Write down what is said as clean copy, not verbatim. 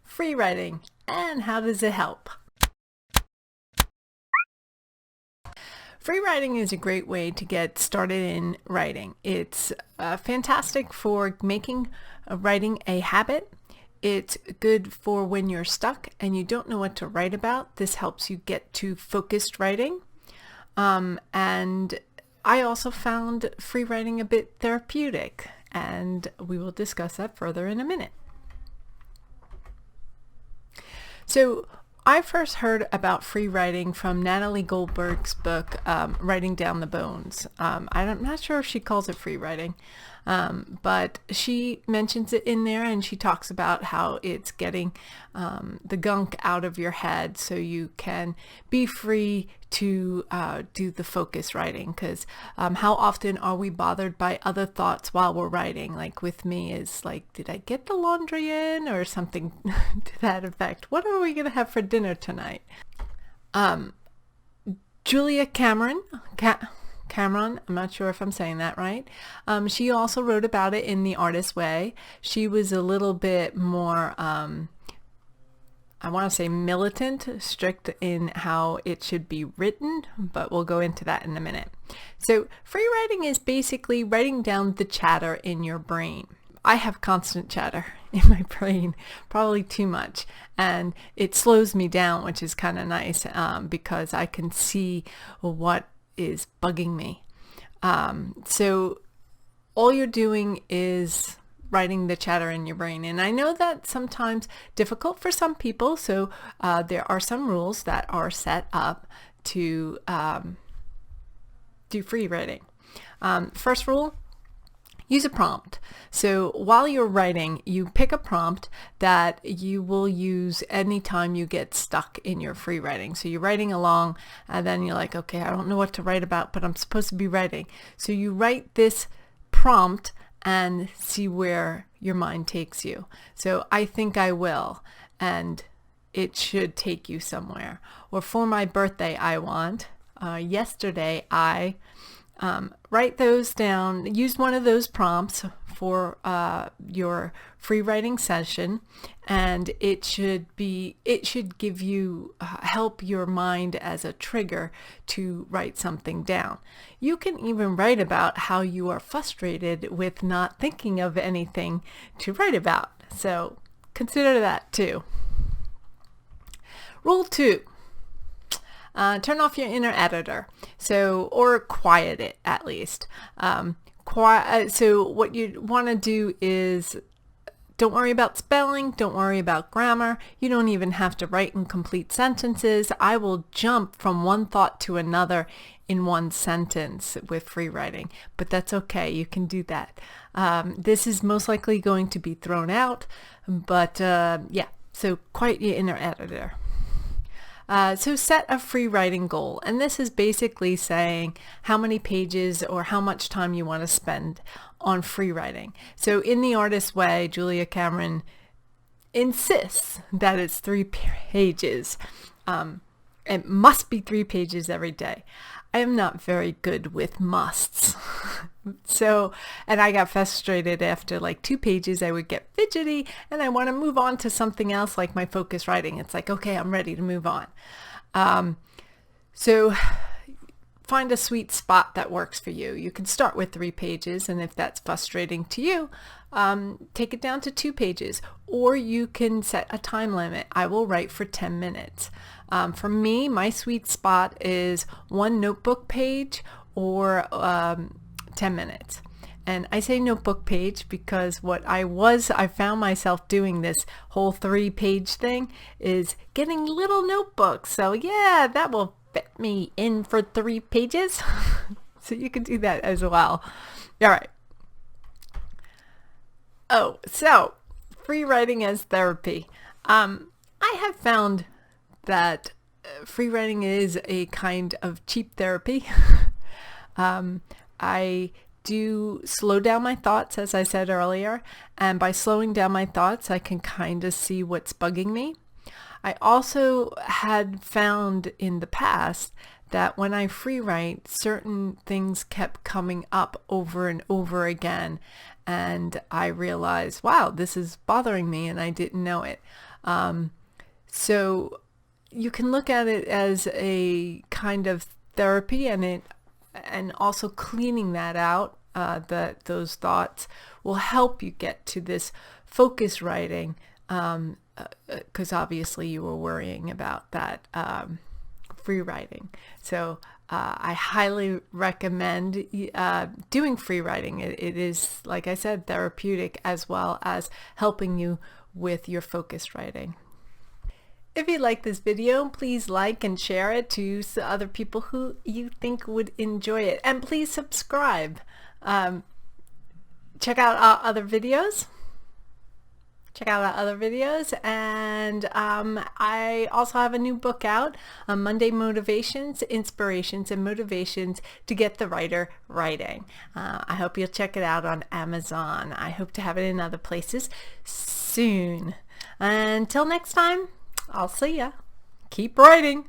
Free writing, and how does it help? Free writing is a great way to get started in writing. It's fantastic for making writing a habit. It's good for when you're stuck and you don't know what to write about. This helps you get to focused writing. And I also found free writing a bit therapeutic, and we will discuss that further in a minute. So I first heard about free writing from Natalie Goldberg's book, Writing Down the Bones. I'm not sure if she calls it free writing, but she mentions it in there, and she talks about how it's getting the gunk out of your head so you can be free to do the focus writing. Because how often are we bothered by other thoughts while we're writing? Like with me is like, did I get the laundry in, or something to that effect? What are we going to have for dinner tonight? Julia Cameron, I'm not sure if I'm saying that right. She also wrote about it in The Artist's Way. She was a little bit more, I want to say militant, strict in how it should be written, but we'll go into that in a minute. So free writing is basically writing down the chatter in your brain. I have constant chatter in my brain, probably too much, and it slows me down, which is kind of nice because I can see what is bugging me. So all you're doing is writing the chatter in your brain. And I know that's sometimes difficult for some people, so there are some rules that are set up to do free writing. First rule, use a prompt. So while you're writing, you pick a prompt that you will use anytime you get stuck in your free writing. So you're writing along and then you're like, okay, I don't know what to write about, but I'm supposed to be writing. So you write this prompt and see where your mind takes you. So I think I will, and it should take you somewhere. Or for my birthday, I want. Yesterday, I write those down, use one of those prompts for your free writing session, and it should give you help your mind as a trigger to write something down. You can even write about how you are frustrated with not thinking of anything to write about. So consider that too. Rule 2. Turn off your inner editor, or quiet it at least. So what you want to do is don't worry about spelling, don't worry about grammar. You don't even have to write in complete sentences. I will jump from one thought to another in one sentence with free writing, but that's okay. You can do that. This is most likely going to be thrown out, but yeah, so quiet your inner editor. So set a free writing goal, and this is basically saying how many pages or how much time you want to spend on free writing. So in The Artist's Way, Julia Cameron insists that it's 3 pages. It must be 3 pages every day. I am not very good with musts. And I got frustrated after like 2 pages. I would get fidgety and I want to move on to something else like my focus writing. It's like, okay, I'm ready to move on. So find a sweet spot that works for you. You can start with 3 pages, and if that's frustrating to you, take it down to 2 pages, or you can set a time limit. I will write for 10 minutes. For me, my sweet spot is 1 notebook page or 10 minutes. And I say notebook page because I found myself doing this whole 3-page thing is getting little notebooks. So yeah, that will fit me in for 3 pages. So you can do that as well. All right. Oh, so free writing as therapy. I have found that free writing is a kind of cheap therapy. I do slow down my thoughts, as I said earlier, and by slowing down my thoughts, I can kind of see what's bugging me. I also had found in the past that when I free write, certain things kept coming up over and over again. And I realized, wow, this is bothering me, and I didn't know it. So you can look at it as a kind of therapy, and also cleaning that out, those thoughts will help you get to this focus writing, because obviously you were worrying about that free writing. So I highly recommend doing free writing. It is, like I said, therapeutic as well as helping you with your focus writing. If you like this video, please like and share it to other people who you think would enjoy it. And please subscribe. Check out our other videos. And I also have a new book out, Monday Motivations, Inspirations, and Motivations to Get the Writer Writing. I hope you'll check it out on Amazon. I hope to have it in other places soon. Until next time, I'll see ya. Keep writing.